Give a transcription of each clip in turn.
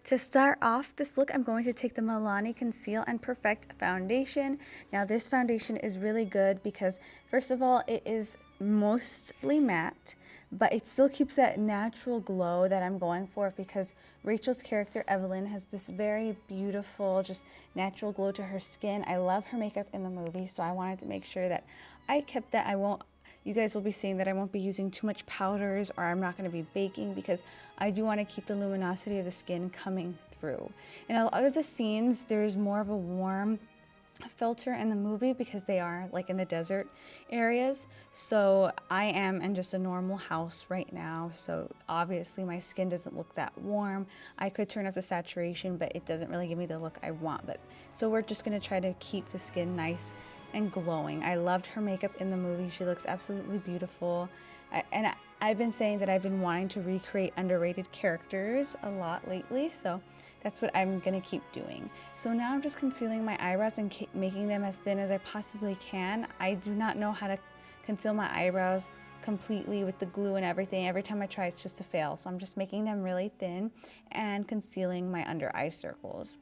To start off this look, I'm going to take the Milani Conceal and Perfect foundation. Now this foundation is really good because first of all, it is mostly matte, but it still keeps that natural glow that I'm going for because Rachel's character Evelyn has this very beautiful, just natural glow to her skin. I love her makeup in the movie, so I wanted to make sure that I kept that. You guys will be seeing that I won't be using too much powders, or I'm not going to be baking because I do want to keep the luminosity of the skin coming through. In a lot of the scenes, there's more of a warm filter in the movie because they are like in the desert areas. So I am in just a normal house right now, so obviously my skin doesn't look that warm. I could turn up the saturation, but it doesn't really give me the look I want. But so we're just going to try to keep the skin nice and glowing. I loved her makeup in the movie. She looks absolutely beautiful. I've been saying that I've been wanting to recreate underrated characters a lot lately, so that's what I'm gonna keep doing. So now I'm just concealing my eyebrows and making them as thin as I possibly can. I do not know how to conceal my eyebrows completely with the glue and everything. Every time I try, it's just a fail. So I'm just making them really thin and concealing my under eye circles.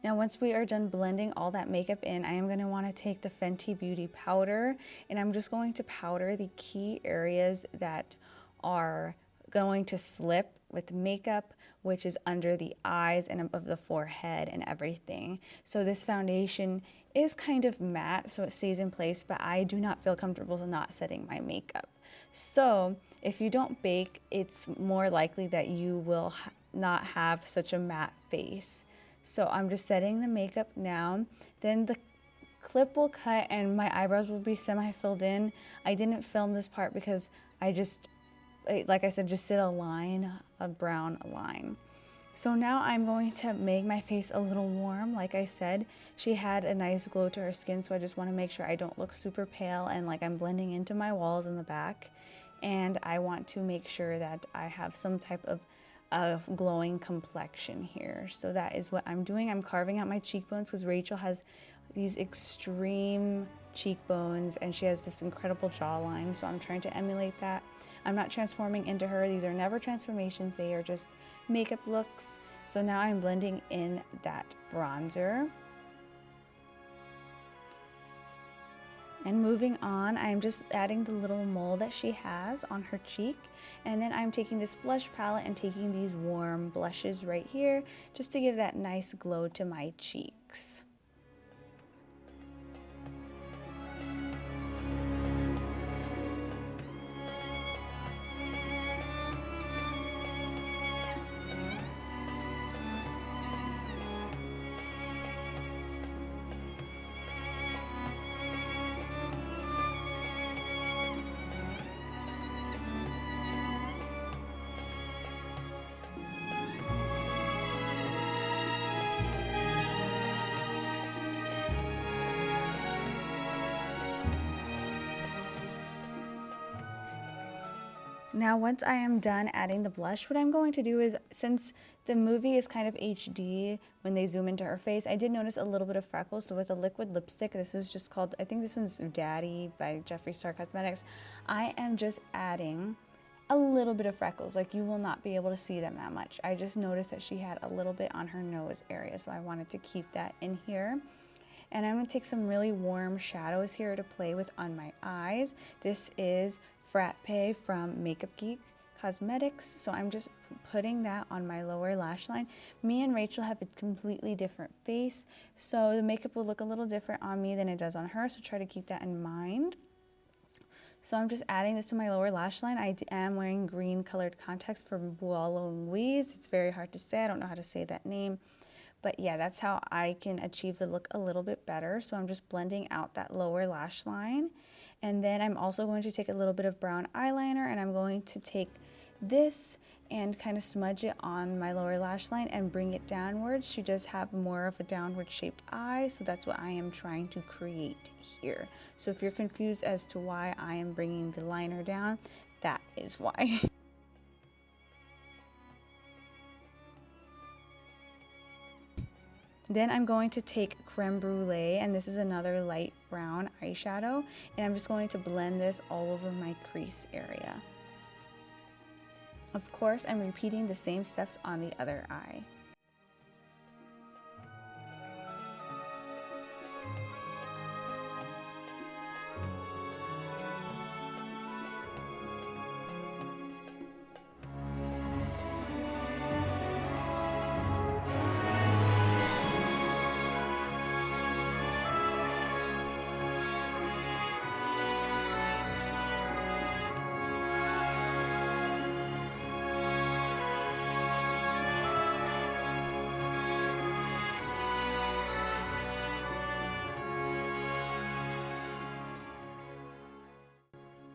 Now once we are done blending all that makeup in, I am going to want to take the Fenty Beauty powder, and I'm just going to powder the key areas that are going to slip with makeup, which is under the eyes and above the forehead and everything. So this foundation is kind of matte, so it stays in place, but I do not feel comfortable not setting my makeup. So if you don't bake, it's more likely that you will not have such a matte face. So I'm just setting the makeup now. Then the clip will cut and my eyebrows will be semi-filled in. I didn't film this part because I just, like I said, just did a line, a brown line. So now I'm going to make my face a little warm. Like I said, she had a nice glow to her skin, so I just want to make sure I don't look super pale and like I'm blending into my walls in the back. And I want to make sure that I have some type of glowing complexion here. So that is what I'm doing. I'm carving out my cheekbones because Rachel has these extreme cheekbones and she has this incredible jawline, so I'm trying to emulate that. I'm not transforming into her. These are never transformations, they are just makeup looks. So now I'm blending in that bronzer. And moving on, I'm just adding the little mole that she has on her cheek. And then I'm taking this blush palette and taking these warm blushes right here just to give that nice glow to my cheeks. Now once I am done adding the blush, what I'm going to do is, since the movie is kind of HD when they zoom into her face, I did notice a little bit of freckles. So with a liquid lipstick, this is just called, I think this one's Daddy by Jeffree Star Cosmetics, I am just adding a little bit of freckles. Like, you will not be able to see them that much. I just noticed that she had a little bit on her nose area, so I wanted to keep that in here. And I'm going to take some really warm shadows here to play with on my eyes. This is Frappe from Makeup Geek Cosmetics, so I'm just putting that on my lower lash line. Me and Rachel have a completely different face, so the makeup will look a little different on me than it does on her, so try to keep that in mind. So I'm just adding this to my lower lash line. I am wearing green colored contacts from Weisz. It's very hard to say, I don't know how to say that name. But yeah, that's how I can achieve the look a little bit better. So I'm just blending out that lower lash line. And then I'm also going to take a little bit of brown eyeliner, and I'm going to take this and kind of smudge it on my lower lash line and bring it downwards. She does have more of a downward shaped eye, so that's what I am trying to create here. So if you're confused as to why I am bringing the liner down, that is why. Then I'm going to take creme brulee, and this is another light brown eyeshadow, and I'm just going to blend this all over my crease area. Of course, I'm repeating the same steps on the other eye.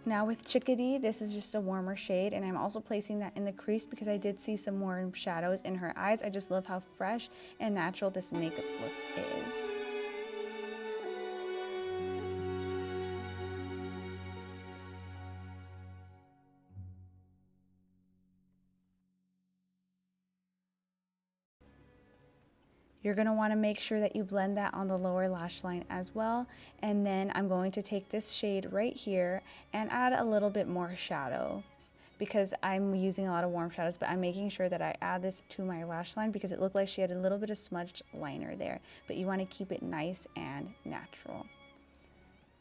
Now with Chickadee, this is just a warmer shade, and I'm also placing that in the crease because I did see some more shadows in her eyes. I just love how fresh and natural this makeup look is. You're going to want to make sure that you blend that on the lower lash line as well. And then I'm going to take this shade right here and add a little bit more shadow because I'm using a lot of warm shadows, but I'm making sure that I add this to my lash line because it looked like she had a little bit of smudged liner there, but you want to keep it nice and natural.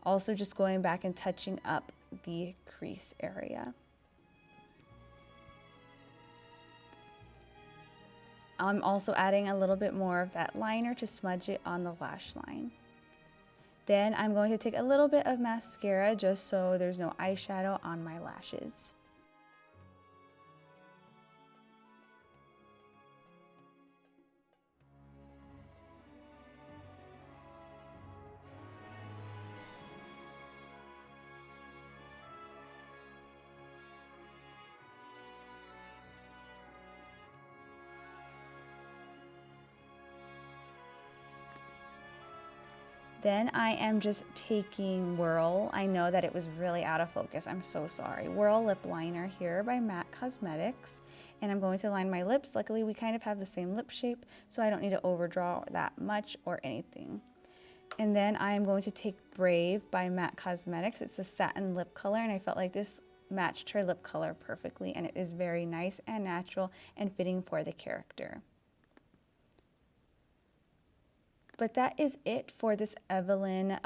Also just going back and touching up the crease area. I'm also adding a little bit more of that liner to smudge it on the lash line. Then I'm going to take a little bit of mascara just so there's no eyeshadow on my lashes. Then I am just taking Whirl. I know that it was really out of focus. I'm so sorry. Whirl lip liner here by MAC Cosmetics. And I'm going to line my lips. Luckily, we kind of have the same lip shape, so I don't need to overdraw that much or anything. And then I am going to take Brave by MAC Cosmetics. It's a satin lip color, and I felt like this matched her lip color perfectly, and it is very nice and natural and fitting for the character. But that is it for this Evelyn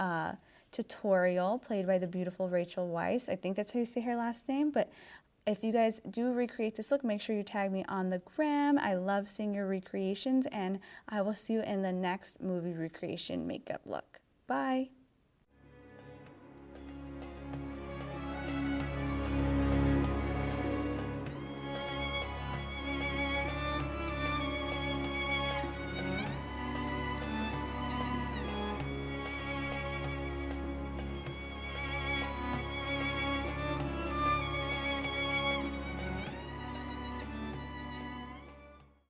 tutorial played by the beautiful Rachel Weisz. I think that's how you say her last name. But if you guys do recreate this look, make sure you tag me on the gram. I love seeing your recreations, and I will see you in the next movie recreation makeup look. Bye!